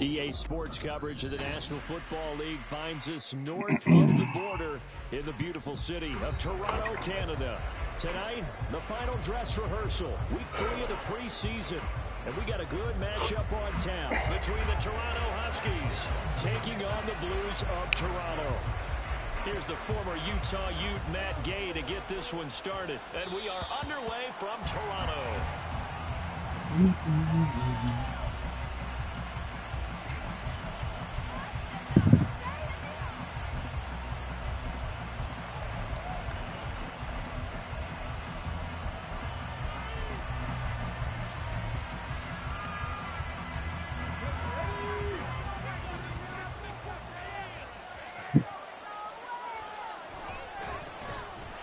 EA Sports coverage of the National Football League finds us north of the border in the beautiful city of Toronto, Canada. Tonight, the final dress rehearsal, week 3 of the preseason. And we got a good matchup on town between the Toronto Huskies taking on the Blues of Toronto. Here's the former Utah Ute Matt Gay to get this one started. And we are underway from Toronto.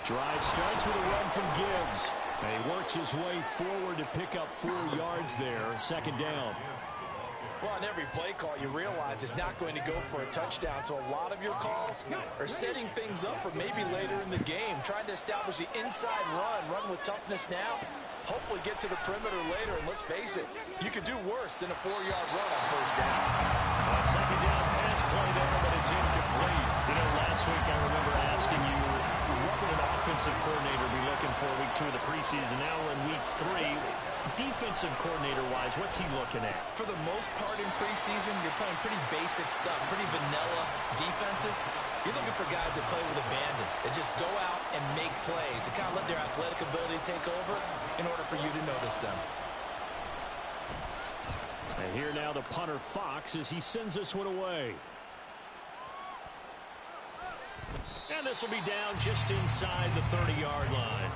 Drive starts with a run from Gibbs. And he works his way forward to pick up 4 yards there. Second down. Well, on every play call, you realize it's not going to go for a touchdown. So a lot of your calls are setting things up for maybe later in the game, trying to establish the inside run with toughness now, hopefully get to the perimeter later. And let's face it, you could do worse than a 4-yard run on first down. A second down pass play there, but it's incomplete. You know, last week I remember asking you, what would an offensive coordinator be looking for week 2 of the preseason? Now we're in week 3. Defensive coordinator-wise, what's he looking at? For the most part in preseason, you're playing pretty basic stuff, pretty vanilla defenses. You're looking for guys that play with abandon, that just go out and make plays, and kind of let their athletic ability take over in order for you to notice them. And here now the punter Fox as he sends this one away. And this will be down just inside the 30-yard line.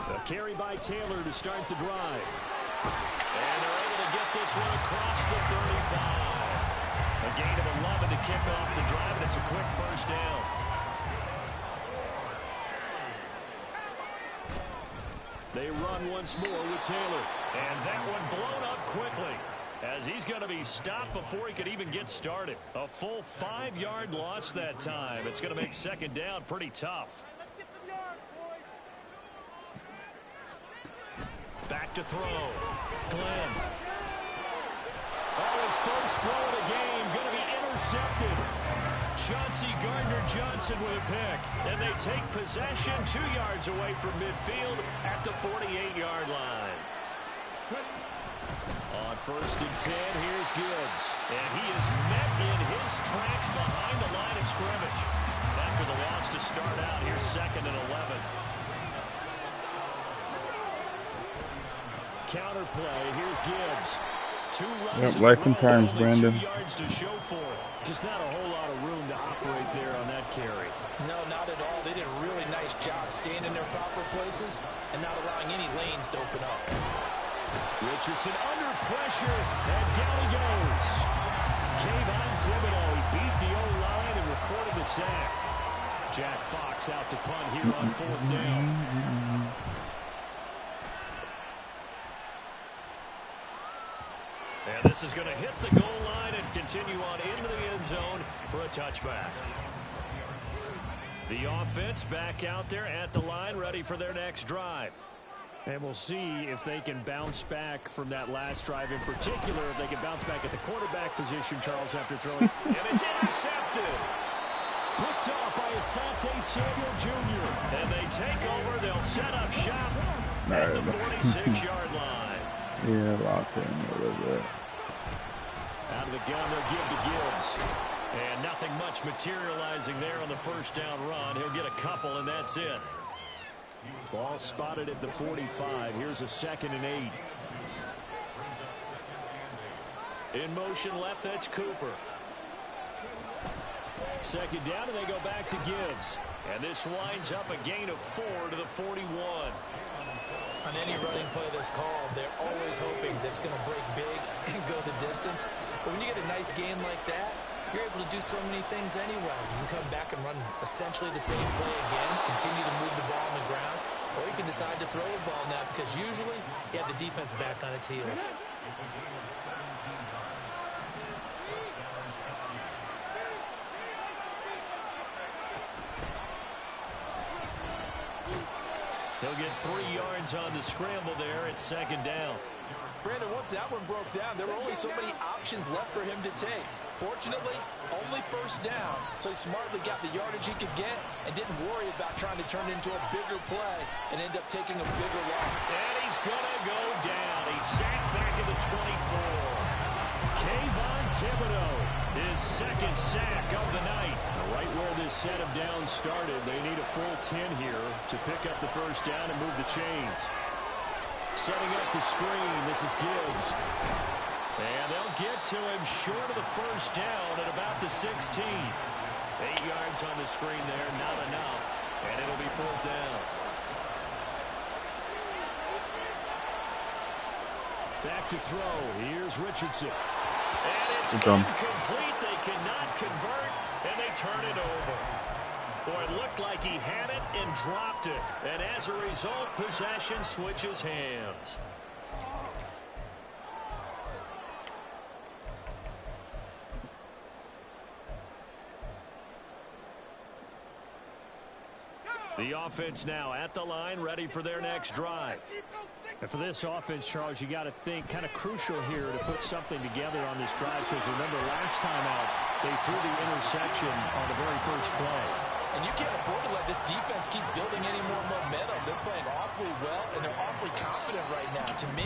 A carry by Taylor to start the drive. And they're able to get this one across the 35. A gain of 11 to kick off the drive, and it's a quick first down. They run once more with Taylor. And that one blown up quickly as he's going to be stopped before he could even get started. A full 5-yard loss that time. It's going to make second down pretty tough. Back to throw. Glenn. Oh, his first throw of the game going to be intercepted. Chauncey Gardner-Johnson with a pick. And they take possession 2 yards away from midfield at the 48-yard line. On first and 10, here's Gibbs. And he is met in his tracks behind the line of scrimmage. After the loss to start out, here's second and 11. Counter play. Here's Gibbs. 2 runs. Yep, life in times, Brandon. 2 yards to show for it. Just not a whole lot of room to operate there on that carry. No, not at all. They did a really nice job staying in their proper places and not allowing any lanes to open up. Richardson under pressure, and down he goes. Kayvon Thibodeau, he beat the O-line and recorded the sack. Jack Fox out to punt here on 4th down. And this is going to hit the goal line and continue on into the end zone for a touchback. The offense back out there at the line, ready for their next drive. And we'll see if they can bounce back from that last drive in particular, if they can bounce back at the quarterback position, Charles, after throwing. And it's intercepted. Picked off by Asante Samuel Jr. And they take over. They'll set up shop at the 46-yard line. Yeah, locked in a little bit. Out of the gun, they'll give to Gibbs. And nothing much materializing there on the first down run. He'll get a couple, and that's it. Ball spotted at the 45. Here's a 2nd and 8. In motion left, that's Cooper. Second down, and they go back to Gibbs. And this winds up a gain of 4 to the 41. On any running play that's called, they're always hoping that it's going to break big and go the distance. But when you get a nice game like that, you're able to do so many things anyway. You can come back and run essentially the same play again, continue to move the ball on the ground, or you can decide to throw the ball now because usually you have the defense back on its heels. He'll get 3 yards on the scramble there at second down. Brandon, once that one broke down, there were only so many options left for him to take. Fortunately, only first down, so he smartly got the yardage he could get and didn't worry about trying to turn it into a bigger play and end up taking a bigger loss. And he's going to go down. He's sacked back at the 24. Kayvon Thibodeau, his second sack of the night. Right where this set of downs started, they need a full 10 here to pick up the first down and move the chains. Setting up the screen, this is Gibbs. And they'll get to him short of the first down at about the 16. 8 yards on the screen there, not enough. And it'll be fourth down. Back to throw. Here's Richardson. And it's incomplete. They cannot convert, and they turn it over. Boy, it looked like he had it and dropped it. And as a result, possession switches hands. The offense now at the line, ready for their next drive. And for this offense, Charles, you got to think kind of crucial here to put something together on this drive, because remember last time out, they threw the interception on the very first play. And you can't afford to let this defense keep building any more momentum. They're playing awfully well, and they're awfully confident right now. To me,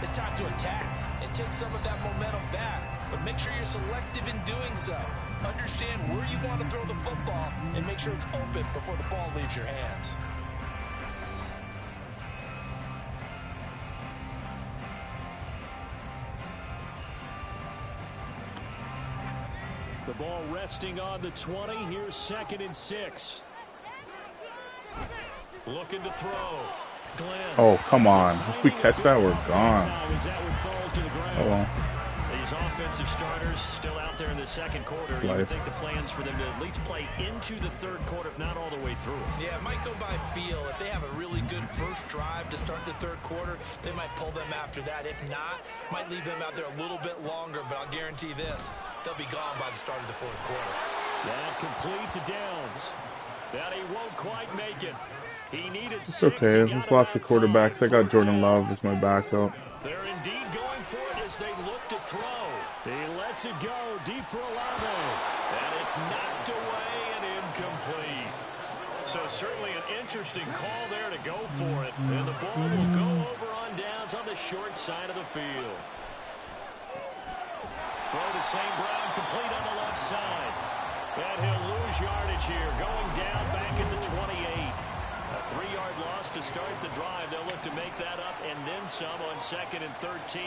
it's time to attack and take some of that momentum back. But make sure you're selective in doing so. Understand where you want to throw the football and make sure it's open before the ball leaves your hands. The ball resting on the 20. Here's 2nd and 6. Looking to throw. Glenn. Oh, come on. If we catch that, we're gone. Oh, well. These offensive starters still out there in the second quarter. You would think the plans for them to at least play into the third quarter, if not all the way through. Yeah, it might go by feel. If they have a really good first drive to start the third quarter, they might pull them after that. If not, might leave them out there a little bit longer, but I'll guarantee this, they'll be gone by the start of the fourth quarter. That complete to Downs. That he won't quite make it. He needed it's okay. There's lots of quarterbacks. I got Jordan Love as my backup. They're indeed going for it as they look to throw. He lets it go deep for Olave. And it's knocked away and incomplete. So certainly an interesting call there to go for it. And the ball will go over on downs on the short side of the field. Throw to St. Brown, complete on the left side. And he'll lose yardage here, going down back at the 28. A 3-yard loss to start the drive. They'll look to make that up and then some on 2nd and 13.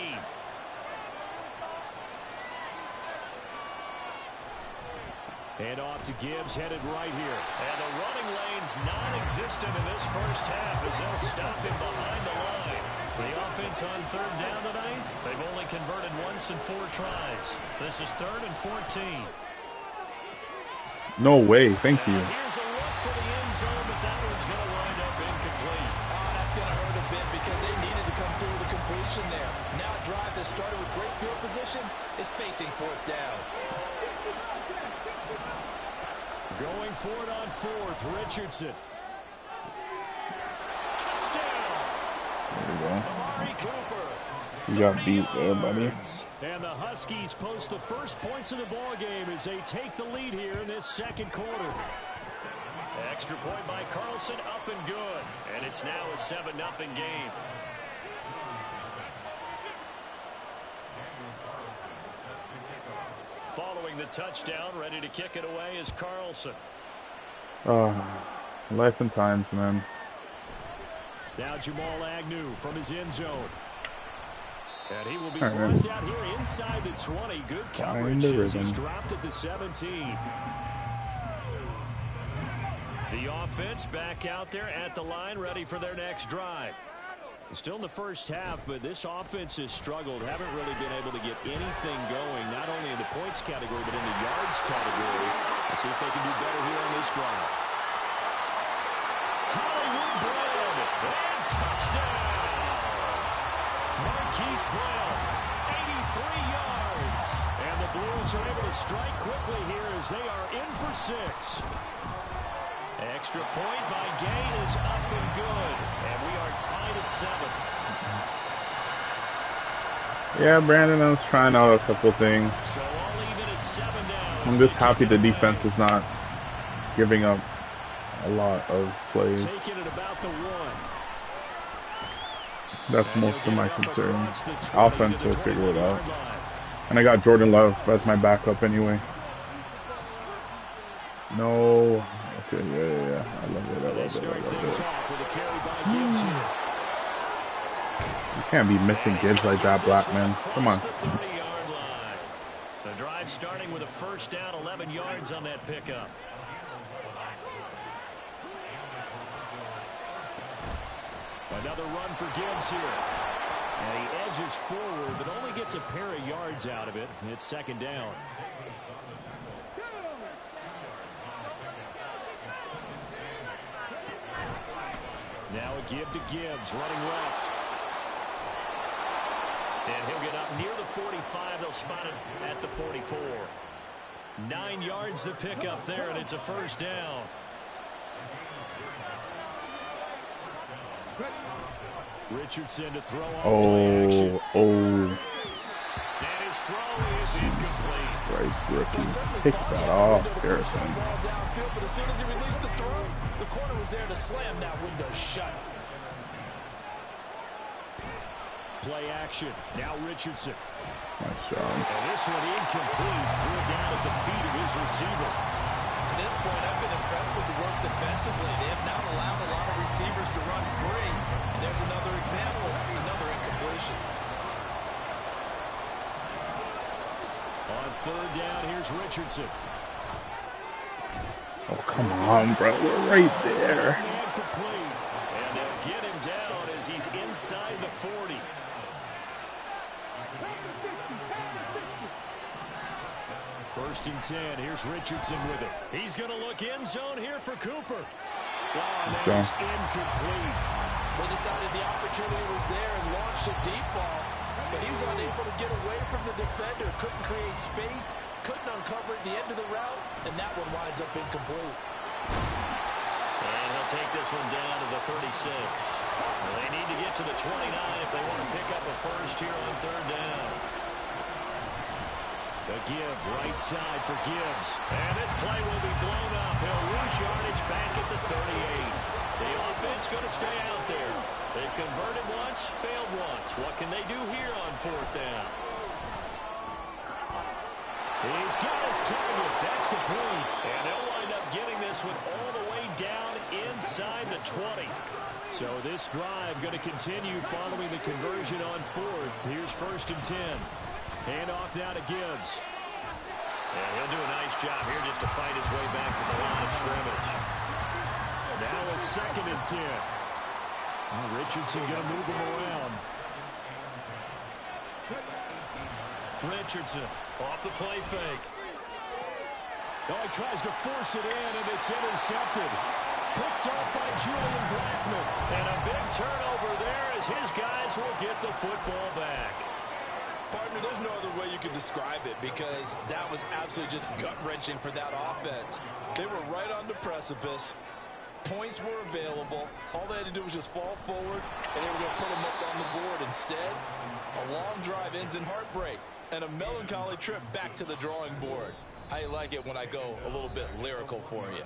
And off to Gibbs, headed right here. And the running lane's non-existent in this first half as they'll stop him behind the line. The offense on third down tonight, they've only converted once in 4 tries. This is 3rd and 14. No way, thank you. Here's a look for the end zone, but that one's going to wind up incomplete. That's going to hurt a bit because they needed to come through with a completion there. Now a drive that started with great field position is facing 4th down. Going for it on 4th, Richardson. Touchdown! There we go. Amari Cooper. You got beat there, buddy. And the Huskies post the first points of the ball game as they take the lead here in this second quarter. Extra point by Carlson, up and good. And it's now a 7-0 game. Following the touchdown, ready to kick it away is Carlson. Life and times, man. Now Jamal Agnew from his end zone. And he will be brought out here inside the 20. Good coverage as he's dropped at the 17. The offense back out there at the line, ready for their next drive. Still in the first half, but this offense has struggled. Haven't really been able to get anything going, not only in the points category, but in the yards category. Let's see if they can do better here on this drive. Hollywood Brown, and touchdown! Marquise Brown, 83 yards. And the Blues are able to strike quickly here as they are in for 6. Extra point by Gain is up and good. And we are tied at 7. Yeah, Brandon, I was trying out a couple things. So all even at 7 down. I'm just happy the defense is not giving up a lot of plays. Taking it about the 1. That's most of my concern. Offense will figure it out. And I got Jordan Love as my backup anyway. No. Okay, yeah. I love it. You can't be missing Gibbs like that, Blackman. Come on. The drive starting with a first down, 11 yards on that pickup. Another run for Gibbs here. And he edges forward, but only gets a pair of yards out of it. It's second down. Now a give to Gibbs, running left. And he'll get up near the 45. They'll spot it at the 44. 9 yards to pick up there, and it's a first down. Richardson to throw off play action. And his throw is incomplete. Bryce rookie. Pick that off, Harrison. But as soon as he released the throw, the corner was there to slam that window shut. Play action. Now Richardson. Nice job. And this one incomplete. Threw it down at the feet of his receiver. To this point, I've been impressed with the work defensively. They have not allowed a lot of receivers to run free. And there's another example, another incompletion. On third down, here's Richardson. Oh, come on, bro. We're right there. And they'll get him down as he's inside the 40. First and 10. Here's Richardson with it. He's going to look end zone here for Cooper. And that is incomplete. They decided the opportunity was there and launched a deep ball, but he was unable to get away from the defender. Couldn't create space, couldn't uncover at the end of the route, and that one winds up incomplete. And he'll take this one down to the 36. Well, they need to get to the 29 if they want to pick up a first here on third down. The give, right side for Gibbs. And this play will be blown up. He'll lose yardage back at the 38. The offense going to stay out there. They've converted once, failed once. What can they do here on fourth down? He's got his target. That's complete. And they'll wind up getting this one all the way down inside the 20. So this drive going to continue following the conversion on fourth. Here's first and 10. Hand off now to Gibbs. And he'll do a nice job here just to fight his way back to the line of scrimmage. Now a second and 10. Well, Richardson going to move him around. Richardson off the play fake. Oh, he tries to force it in, and it's intercepted. Picked up by Julian Blackman. And a big turnover there as his guys will get the football back. Partner, there's no other way you could describe it because that was absolutely just gut-wrenching for that offense. They were right on the precipice. Points were available. All they had to do was just fall forward, and they were going to put them up on the board. Instead, a long drive ends in heartbreak and a melancholy trip back to the drawing board. I like it when I go a little bit lyrical for you.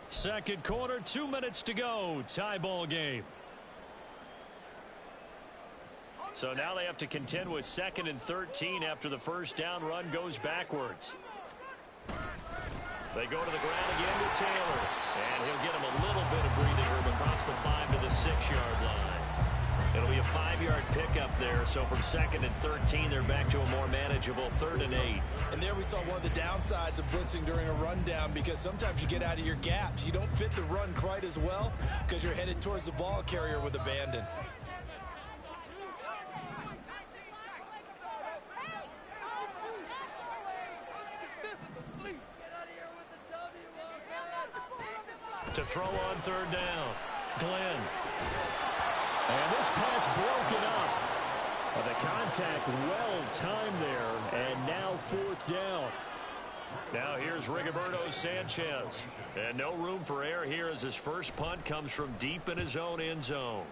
Second quarter, 2 minutes to go. Tie ball game. So now they have to contend with second and 13 after the first down run goes backwards. They go to the ground again to Taylor. And he'll get him a little bit of breathing room across the 5 to the 6 yard line. It'll be a 5-yard pickup there. So from 2nd and 13, they're back to a more manageable 3rd and 8. And there we saw one of the downsides of blitzing during a rundown, because sometimes you get out of your gaps. You don't fit the run quite as well because you're headed towards the ball carrier with abandon. To throw on 3rd down, Glenn. And this pass broken up. The contact well timed there, and now 4th down. Now here's Rigoberto Sanchez. And no room for error here as his first punt comes from deep in his own end zone.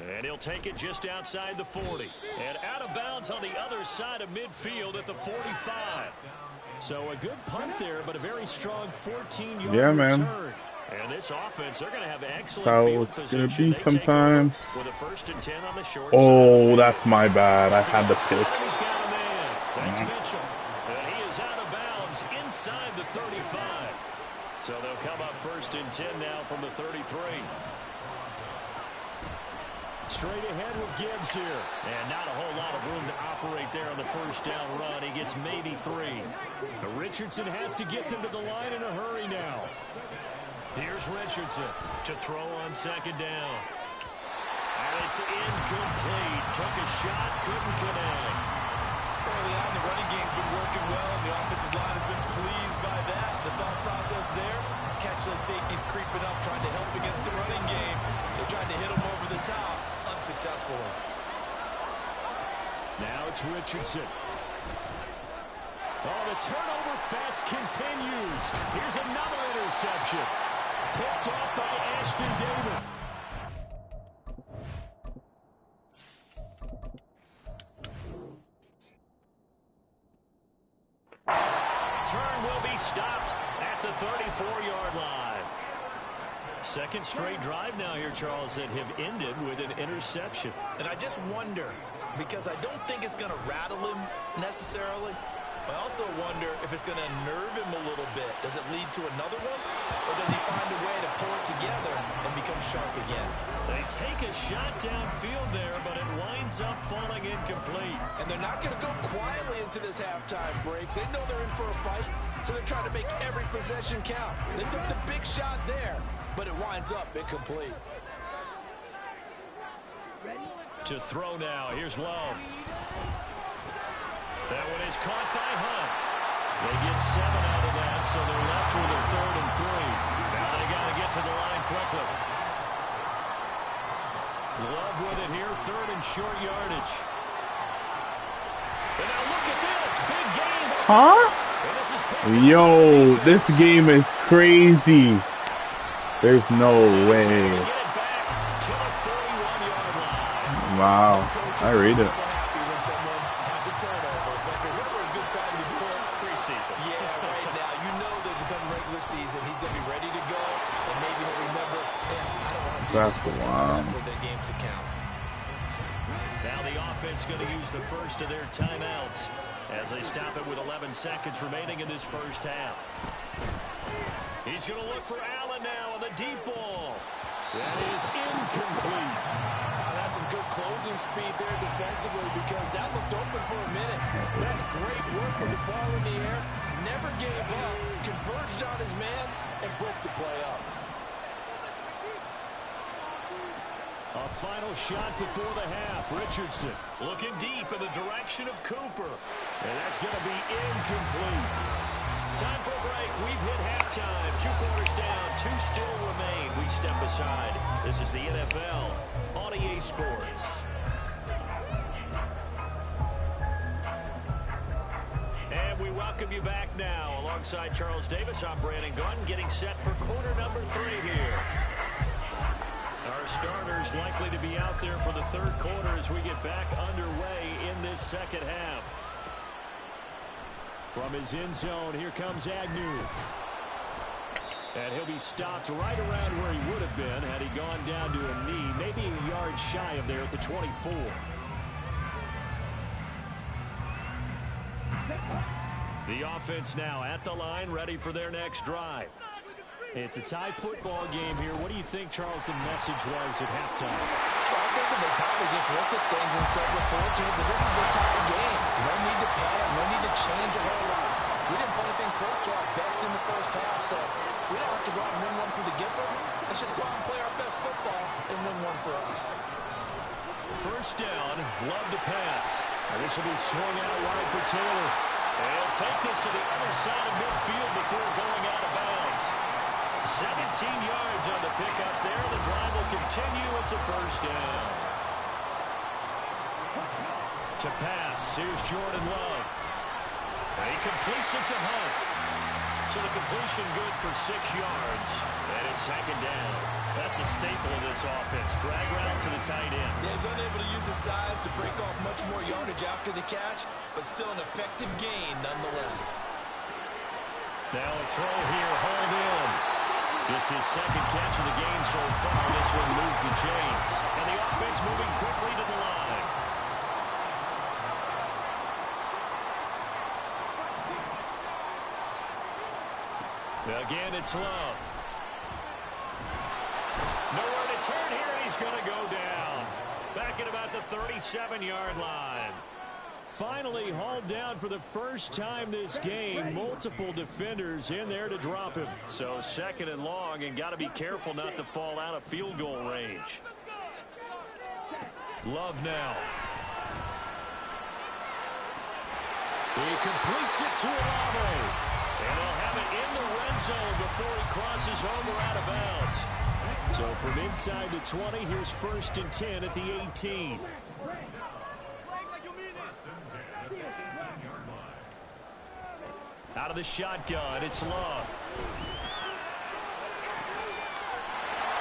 And he'll take it just outside the 40. And out of bounds on the other side of midfield at the 45. So a good punt there, but a very strong 14-yard return. And this offense, they're going to have excellent field position. Be sometime. With a 1st and 10 on the short oh, that's my bad. I had the pick. That's Mitchell. And he is out of bounds inside the 35. So they'll come up 1st and 10 now from the 33. Straight ahead with Gibbs here. And not a whole lot of room to operate there on the 1st down run. He gets maybe 3. Richardson has to get them to the line in a hurry now. Here's Richardson to throw on 2nd down. And it's incomplete. Took a shot, couldn't connect. Early on, the running game's been working well, and the offensive line has been pleased by that. The thought process there, catch those safeties creeping up, trying to help against the running game. They tried to hit them over the top, unsuccessfully. Now it's Richardson. Oh, the turnover fest continues. Here's another interception. Picked off by Ashton David. Turn will be stopped at the 34-yard line. 2nd straight drive now here, Charles, that have ended with an interception. And I just wonder, because I don't think it's going to rattle him necessarily. I also wonder if it's going to nerve him a little bit. Does it lead to another one? Or does he find a way to pull it together and become sharp again? They take a shot downfield there, but it winds up falling incomplete. And they're not going to go quietly into this halftime break. They know they're in for a fight, so they're trying to make every possession count. They took the big shot there, but it winds up incomplete. To throw now, here's Love. That one is caught by Hunt. They get 7 out of that, so they're left with a 3rd and 3. Now they got to get to the line quickly. Love with it here, 3rd and short yardage. And now look at this, big game. Huh? Yo, this game is crazy. There's no way. Wow, I read it. Season, he's going to be ready to go, and maybe he'll remember, I don't want to do that's this when it comes time for the games to count. Now the offense going to use the first of their timeouts as they stop it with 11 seconds remaining in this first half. He's going to look for Allen now on the deep ball. That is incomplete. That's some good closing speed there defensively, because that looked open for a minute. That's great work with the ball in the air. Never gave up, converged on his man, and broke the play up. A final shot before the half. Richardson looking deep in the direction of Cooper. And that's going to be incomplete. Time for a break. We've hit halftime. 2 quarters down. 2 still remain. We step aside. This is the NFL on EA Sports. And we welcome you back now. Alongside Charles Davis, I'm Brandon Gunn, getting set for quarter number 3 here. Our starters likely to be out there for the 3rd quarter as we get back underway in this 2nd half. From his end zone, here comes Agnew. And he'll be stopped right around where he would have been had he gone down to a knee, maybe a yard shy of there at the 24. The offense now at the line, ready for their next drive. It's a tie football game here. What do you think, Charles, the message was at halftime? Well, I think that they probably just looked at things and said, we're fortunate that this is a tie game. No need to panic, no need to change a whole lot. We didn't play anything close to our best in the first half, so we don't have to go out and win one for the Gipper. Let's just go out and play our best football and win one for us. First down, Love to pass. And this will be swung out wide for Taylor. And he'll take this to the other side of midfield before going out of bounds. 17 yards on the pickup there. The drive will continue. It's a first down. To pass, here's Jordan Love. And he completes it to Hunt. So the completion good for 6 yards. And it's second down. That's a staple of this offense. Drag route to the tight end. Yeah, he's unable to use his size to break off much more yardage after the catch, but still an effective gain nonetheless. Now a throw here, hauled in. Just his second catch of the game so far. This one moves the chains. And the offense moving quickly to the line. Again, it's Love. Nowhere to turn here, and he's going to go down. Back at about the 37-yard line. Finally hauled down for the first time this game. Multiple defenders in there to drop him. So second and long, and got to be careful not to fall out of field goal range. Love now. He completes it to Olave. And they'll have it in the red zone before he crosses over out of bounds. So from inside the 20, here's first and 10 at the 18. Out of the shotgun, it's Love.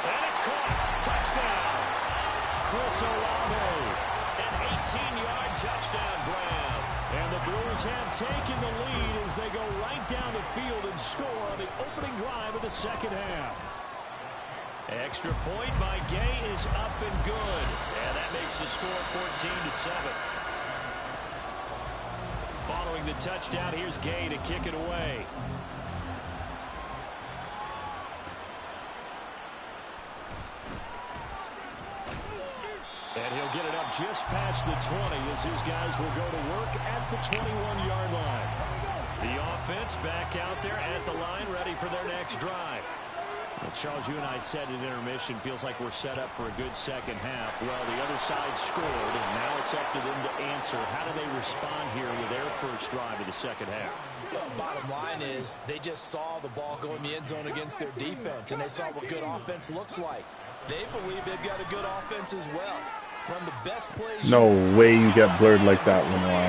And it's caught. Touchdown. Chris Olave. An 18-yard touchdown grab. And the Blues have taken the lead as they go right down the field and score on the opening drive of the second half. Extra point by Gay is up and good. And that makes the score 14-7. Following the touchdown, here's Gay to kick it away. And he'll get it up just past the 20 as his guys will go to work at the 21-yard line. The offense back out there at the line, ready for their next drive. Well, Charles, you and I said at intermission, feels like we're set up for a good second half. Well, the other side scored, and now it's up to them to answer. How do they respond here with their first drive of the second half? Well, bottom line is they just saw the ball go in the end zone against their defense, and they saw what good offense looks like. They believe they've got a good offense as well. Run the best plays. No way you get blurred like that, Lenoir.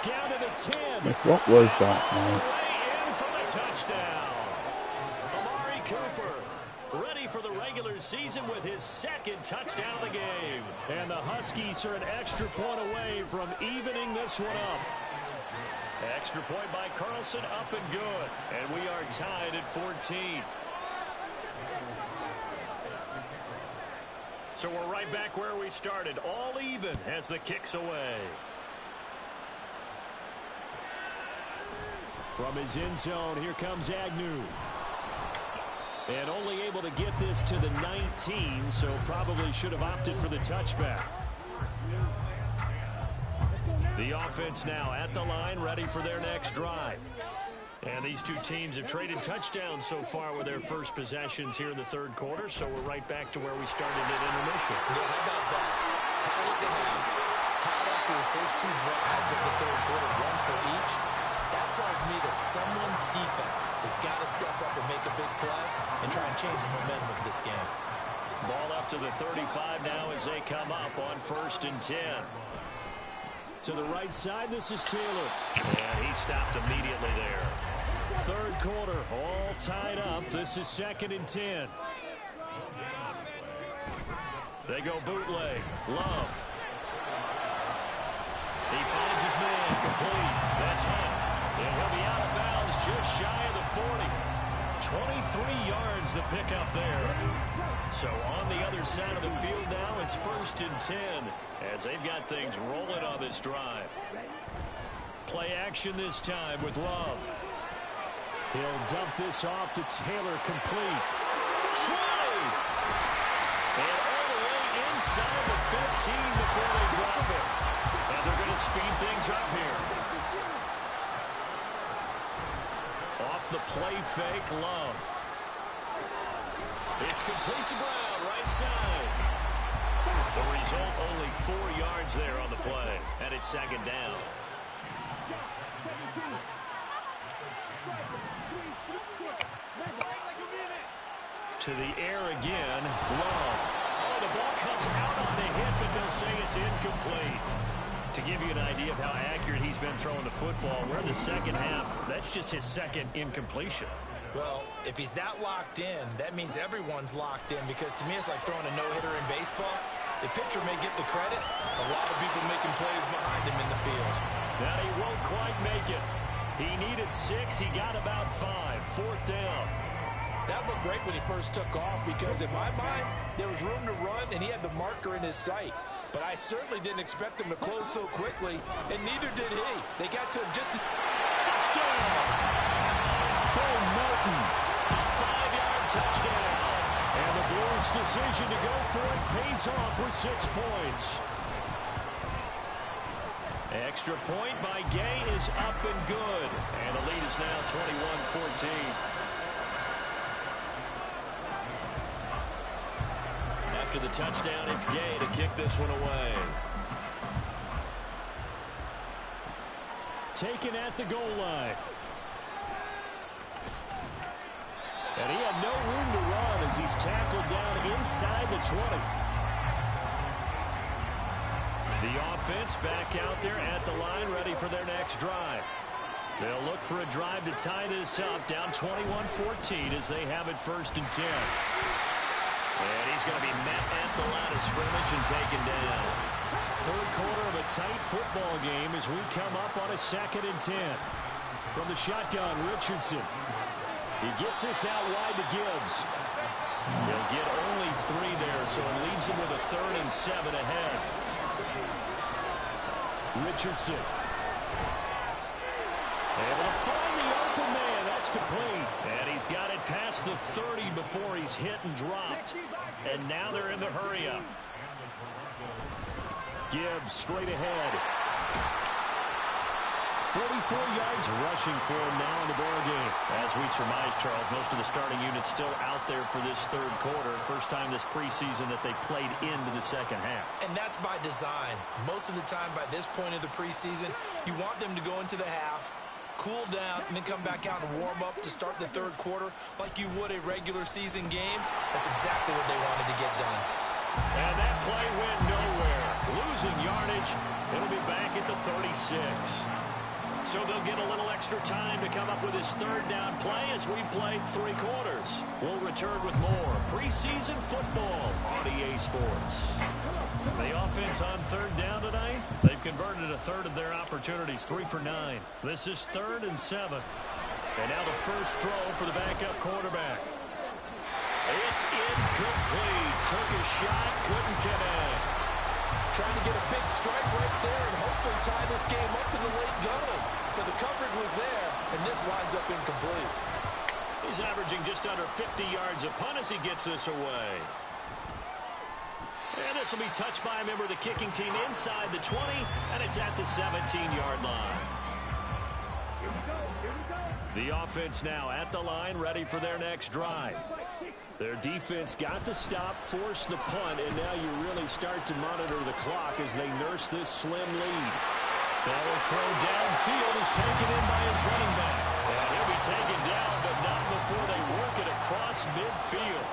Down to the 10. Like, what was that, man? In for the touchdown. Amari Cooper ready for the regular season with his second touchdown of the game. And the Huskies are an extra point away from evening this one up. Extra point by Carlson, up and good. And we are tied at 14. So we're right back where we started, all even as the kick's away. From his end zone, here comes Agnew. And only able to get this to the 19, so probably should have opted for the touchback. The offense now at the line, ready for their next drive. And these two teams have traded touchdowns so far with their first possessions here in the third quarter, so we're right back to where we started at intermission. Yeah, how about that? Tied at the half, tied after the first two drives of the third quarter, one for each. That tells me that someone's defense has got to step up and make a big play and try and change the momentum of this game. Ball up to the 35 now as they come up on first and 10. To the right side, this is Taylor. And he stopped immediately there. Third quarter, all tied up. This is second and 10. They go bootleg. Love. He finds his man complete. That's Hunt. And he'll be out of bounds just shy of the 40. 23 yards the pickup there. So on the other side of the field now, it's first and 10 as they've got things rolling on this drive. Play action this time with Love. He'll dump this off to Taylor, complete. 20! And all the way inside the 15 before they drop it. And they're going to speed things up here. Off the play fake, Love. It's complete to Brown, right side. The result, only 4 yards there on the play. And it's second down. To the air again, Love. Oh, the ball comes out on the hit, but they'll say it's incomplete. To give you an idea of how accurate he's been throwing the football, we're in the second half. That's just his second incompletion. Well, if he's that locked in, that means everyone's locked in, because to me it's like throwing a no-hitter in baseball. The pitcher may get the credit. A lot of people making plays behind him in the field. Now he won't quite make it. He needed 6. He got about 5. Fourth down. That looked great when he first took off, because in my mind, there was room to run, and he had the marker in his sight. But I certainly didn't expect him to close so quickly, and neither did he. They got to him just a touchdown. Bo Melton, a 5-yard touchdown. And the Blues' decision to go for it pays off with 6 points. Extra point by Gay is up and good. And the lead is now 21-14. After the touchdown, it's Gay to kick this one away. Taken at the goal line. And he had no room to run as he's tackled down inside the 20. The offense back out there at the line, ready for their next drive. They'll look for a drive to tie this up, down 21-14 as they have it 1st and 10. And he's going to be met at the line of scrimmage and taken down. Third quarter of a tight football game as we come up on a 2nd and 10. From the shotgun, Richardson. He gets this out wide to Gibbs. He'll get only 3 there, so it leaves him with a 3rd and 7 ahead. Richardson. Able to find the open man. That's complete. And he's got it past the 30 before he's hit and dropped. And now they're in the hurry-up. Gibbs straight ahead. 44 yards rushing for him now in the ball game. As we surmise, Charles, most of the starting units still out there for this 3rd quarter. First time this preseason that they played into the second half. And that's by design. Most of the time by this point of the preseason, you want them to go into the half, cool down, and then come back out and warm up to start the 3rd quarter like you would a regular season game. That's exactly what they wanted to get done. And that play went nowhere. Losing yardage. It'll be back at the 36. So they'll get a little extra time to come up with his 3rd down play as we played 3 quarters. We'll return with more preseason football on EA Sports. The offense on 3rd down tonight, they've converted a 1/3 of their opportunities, 3 for 9. This is 3rd and 7. And now the first throw for the backup quarterback. It's incomplete. Took a shot, couldn't connect. Trying to get a big strike right there and hopefully tie this game up in the late going. But the coverage was there, and this winds up incomplete. He's averaging just under 50 yards a punt as he gets this away. And this will be touched by a member of the kicking team inside the 20, and it's at the 17-yard line. The offense now at the line, ready for their next drive. Their defense got the stop, forced the punt, and now you really start to monitor the clock as they nurse this slim lead. That will throw downfield is taken in by his running back. And he'll be taken down, but not before they work it across midfield.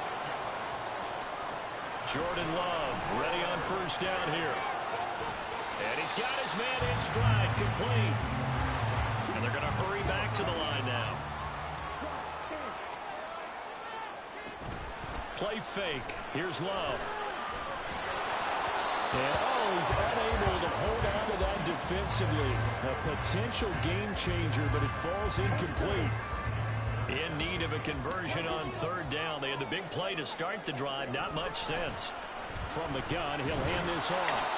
Jordan Love ready on 1st down here. And he's got his man in stride, complete. And they're going to hurry back to the line now. Play fake. Here's Love. And, he's unable to hold on to that defensively. A potential game changer, but it falls incomplete. In need of a conversion on 3rd down. They had the big play to start the drive. Not much sense. From the gun, he'll hand this off.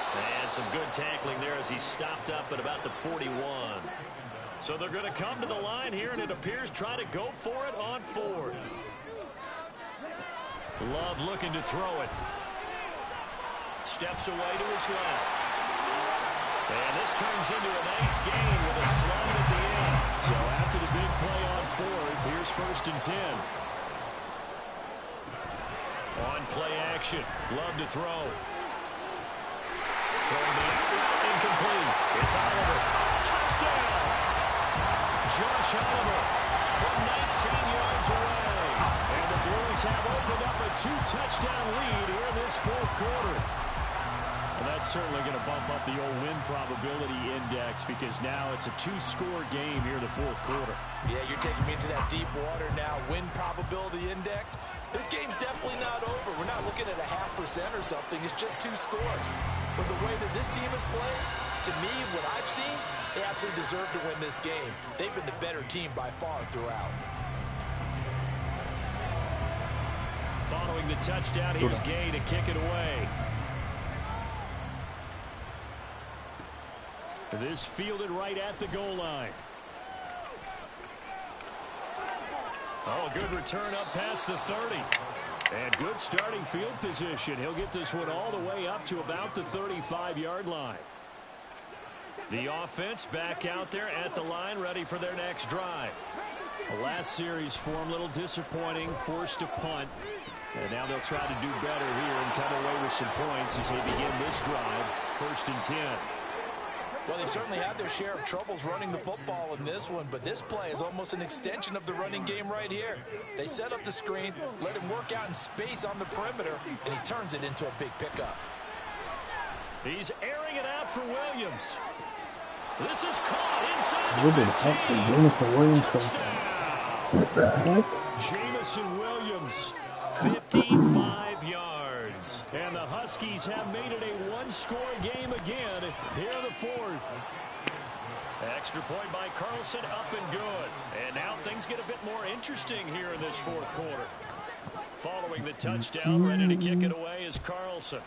And some good tackling there as he stopped up at about the 41. So they're going to come to the line here, and it appears try to go for it on 4th. Love looking to throw it. Steps away to his left. And this turns into a nice gain with a slide at the end. So after the big play on 4th, here's 1st and 10. On play action. Love to throw. Throwing the out, incomplete. It's Oliver. Touchdown! Josh Oliver from 19 yards away. And the Blues have opened up a 2-touchdown lead here in this 4th quarter. Well, that's certainly going to bump up the old win probability index because now it's a 2-score game here in the 4th quarter. Yeah, you're taking me into that deep water now. Win probability index. This game's definitely not over. We're not looking at a 0.5% or something. It's just 2 scores. But the way that this team has played, to me, what I've seen, they absolutely deserve to win this game. They've been the better team by far throughout. Following the touchdown, here's Gay to kick it away. This fielded right at the goal line. Oh, good return up past the 30. And good starting field position. He'll get this one all the way up to about the 35-yard line. The offense back out there at the line, ready for their next drive. The last series form, a little disappointing, forced a punt. And now they'll try to do better here and come away with some points as they begin this drive. 1st and 10. Well, they certainly had their share of troubles running the football in this one, but this play is almost an extension of the running game right here. They set up the screen, let him work out in space on the perimeter, and he turns it into a big pickup. He's airing it out for Williams. This is caught inside the 15. What the heck? Jamison Williams, 55 yards. And the Huskies have made it a 1-score game again here in the 4th. Extra point by Carlson, up and good. And now things get a bit more interesting here in this 4th quarter. Following the touchdown, ready to kick it away is Carlson.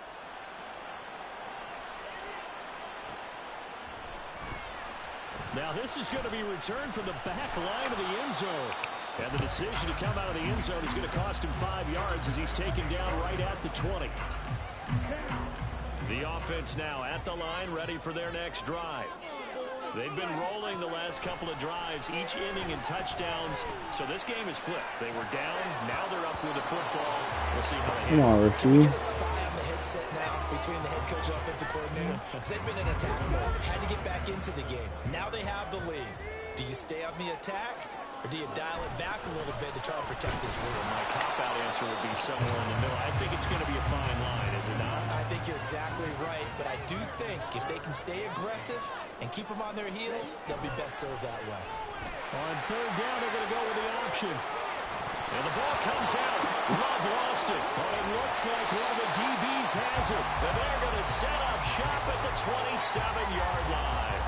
Now this is going to be returned from the back line of the end zone. And the decision to come out of the end zone is going to cost him 5 yards as he's taken down right at the 20. The offense now at the line, ready for their next drive. They've been rolling the last couple of drives, each inning in touchdowns. So this game is flipped. They were down, now they're up with the football. We'll see how they handle it. Can we get a spy on the headset now between the head coach and offensive coordinator? Because they've been in attack mode, had to get back into the game. Now they have the lead. Do you stay on the attack, or do you dial it back a little bit to try and protect this lead? My cop-out answer would be somewhere in the middle. I think it's going to be a fine line, is it not? I think you're exactly right, but I do think if they can stay aggressive and keep them on their heels, they'll be best served that way. On 3rd down, they're going to go with the option. And the ball comes out. Love lost it. But it looks like one of the DBs has it. And they're going to set up shop at the 27-yard line.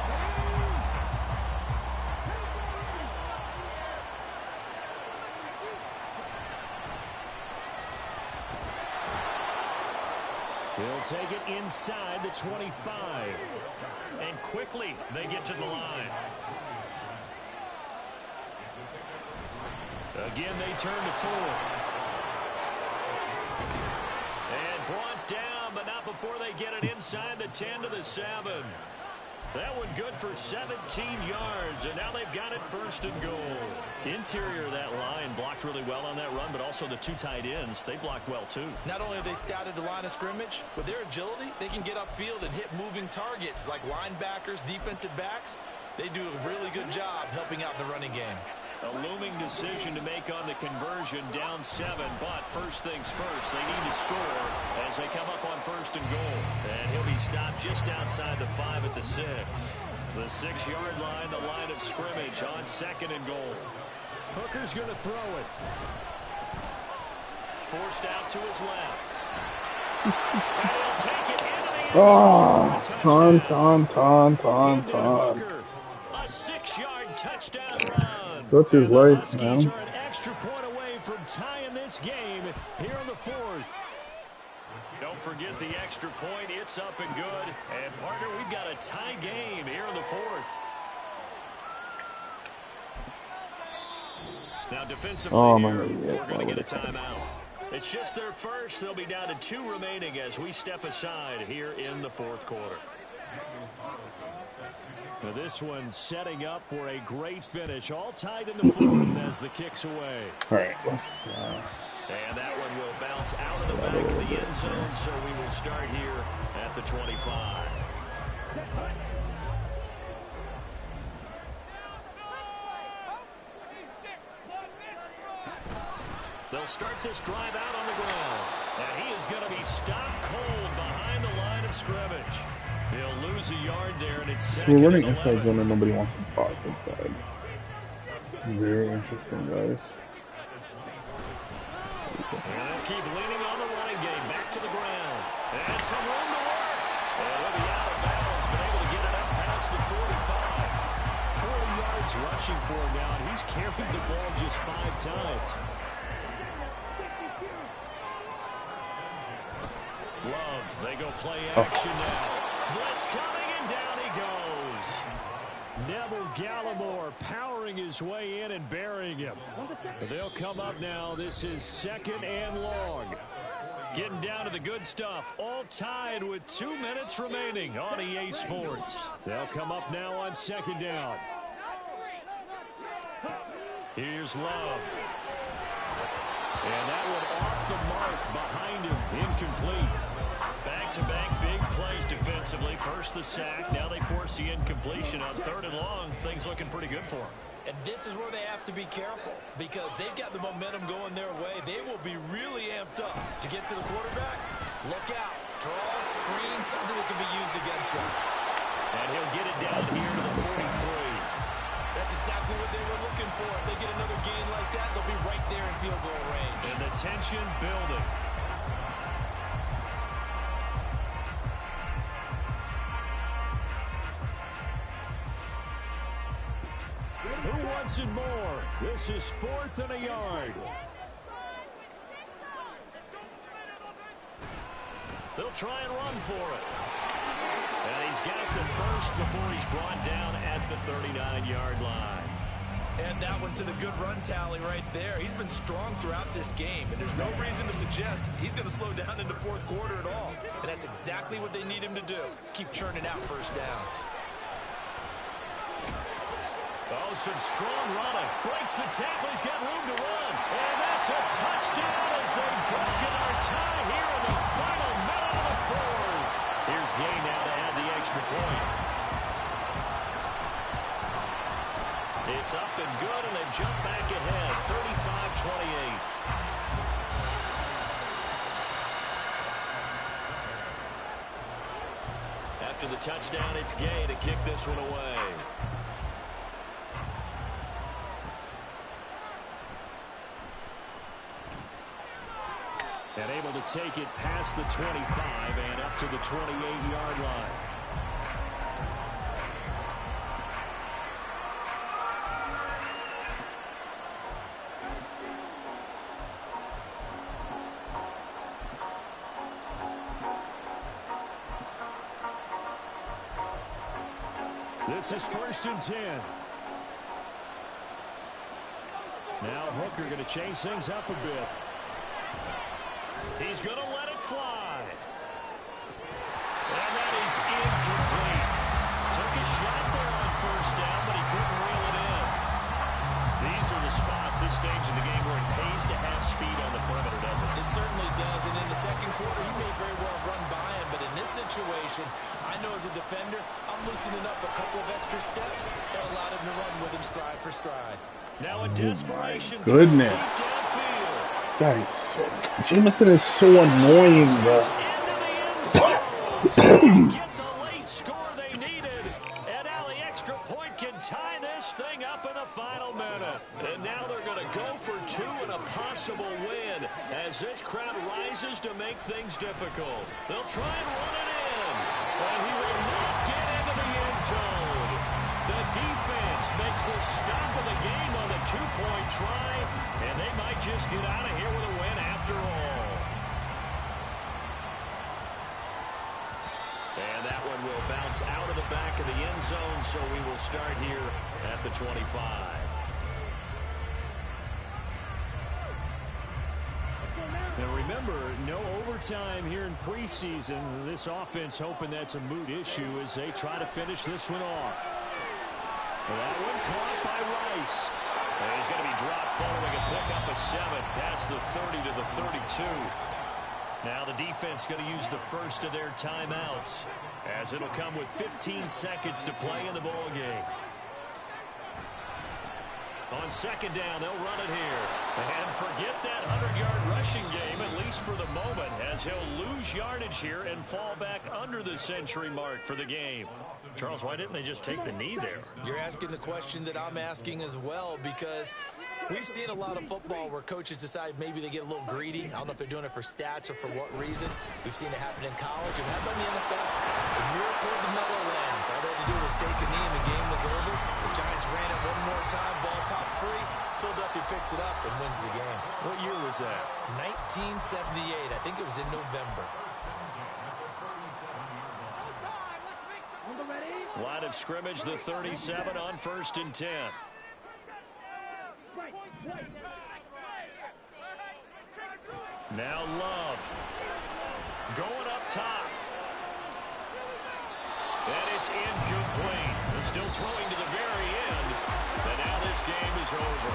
He'll take it inside the 25. And quickly, they get to the line. Again, they turn to 4. And brought down, but not before they get it inside the 10 to the 7. That one good for 17 yards, and now they've got it 1st and goal. Interior of that line blocked really well on that run, but also the 2 tight ends, they blocked well too. Not only have they scouted the line of scrimmage, with their agility, they can get upfield and hit moving targets like linebackers, defensive backs. They do a really good job helping out the running game. A looming decision to make on the conversion, down 7, but first things first, they need to score as they come up on 1st and goal. And he'll be stopped just outside the 5 at the 6. The 6-yard line, the line of scrimmage on 2nd and goal. Hooker's going to throw it. Forced out to his left. And he'll take it into the end zone. Ton. A 6-yard touchdown run. That's his light, man. Huskies are an extra point away from tying this game here in the 4th. Don't forget the extra point. It's up and good. And, partner, we've got a tie game here in the 4th. Now defensively, Oh my here, God, we're going to get a timeout. It's just their first. They'll be down to 2 remaining as we step aside here in the 4th quarter. Now this one setting up for a great finish. All tied in the 4th as the kick's away. All right, let's. And that one will bounce out of the back of the end zone, so we will start here at the 25. They'll start this drive out on the ground. And he is going to be stopped cold behind the line of scrimmage. He'll lose a yard there, and it's second. We're running inside zone and nobody wants to box inside. Very interesting, guys. And they'll keep leaning on the running game. Back to the ground. And some room to work. And he'll be out of bounds, but able to get it up past the 45. 40 yards rushing for him now, and he's carried the ball just 5 times. Love, they go play action now. Blitz coming, and down he goes. Neville Gallimore powering his way in and burying him. They'll come up now. This is 2nd and long. Getting down to the good stuff. All tied with 2 minutes remaining on EA Sports. They'll come up now on 2nd down. Here's Love. And that one off the mark behind him. Incomplete. Back-to-back big plays defensively. First the sack. Now they force the incompletion on 3rd and long. Things looking pretty good for them. And this is where they have to be careful because they've got the momentum going their way. They will be really amped up to get to the quarterback. Look out. Draw, screen, something that can be used against them. And he'll get it down here to the 43. That's exactly what they were looking for. If they get another gain like that, they'll be right there in field goal range. And the tension building. Who wants it more? This is 4th and a yard. They'll try and run for it. And he's got the first before he's brought down at the 39-yard line. And that one to the good run tally right there. He's been strong throughout this game, and there's no reason to suggest he's going to slow down in the 4th quarter at all. And that's exactly what they need him to do. Keep churning out first downs. Oh, some strong running. Breaks the tackle. He's got room to run. And that's a touchdown as they've broken our tie here in the final minute of the 4th. Here's Gay now to add the extra point. It's up and good, and they jump back ahead, 35-28. After the touchdown, it's Gay to kick this one away. And able to take it past the 25 and up to the 28-yard line. This is 1st and 10. Now Hooker going to change things up a bit. He's going to let it fly. And that is incomplete. Took a shot there on 1st down, but he couldn't reel it in. These are the spots this stage of the game where it pays to have speed on the perimeter, doesn't it? It certainly does, and in the 2nd quarter, he may very well run by him, but in this situation, I know as a defender, I'm loosening up a couple of extra steps and allowed him to run with him stride for stride. Now a desperation goodness. deep downfield. Guys, Jameson is so annoying, bro. Get the late score they needed, and now the extra point can tie this thing up in the final minute. And now they're going to go for 2 and a possible win as this crowd rises to make things difficult. They'll try and run it in, and he will not get into the end zone. The defense makes the stop of the game on the 2-point try, and they might just get out of here with a win after all. And that one will bounce out of the back of the end zone, so we will start here at the 25. Remember, no overtime here in preseason. This offense hoping that's a moot issue as they try to finish this one off. Well, that one caught by Rice. And he's going to be dropped following a pickup of 7 past the 30 to the 32. Now the defense going to use the first of their timeouts as it'll come with 15 seconds to play in the ball game. On second down, they'll run it here. And forget that 100-yard rushing game, at least for the moment, as he'll lose yardage here and fall back under the century mark for the game. Charles, why didn't they just take the knee there? You're asking the question that I'm asking as well, because we've seen a lot of football where coaches decide maybe they get a little greedy. I don't know if they're doing it for stats or for what reason. We've seen it happen in college and happen in the NFL. The miracle of the Meadowlands. All they had to do was take a knee and the game was over. The Giants ran it one more time. Ball popped free. Philadelphia picks it up and wins the game. What year was that? 1978. I think it was in November. Line of scrimmage, the 37 on 1st and 10. Now Love. Going up top. And it's incomplete. They're still throwing to the very end. And now this game is over.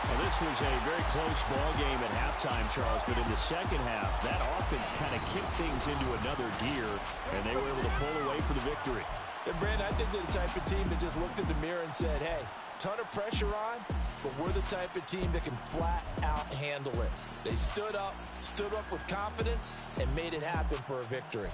Well, this was a very close ball game at halftime, Charles, but in the second half, that offense kind of kicked things into another gear, and they were able to pull away for the victory. And Brandon, I think they're the type of team that just looked in the mirror and said, hey, ton of pressure on, but we're the type of team that can flat out handle it. They stood up with confidence, and made it happen for a victory.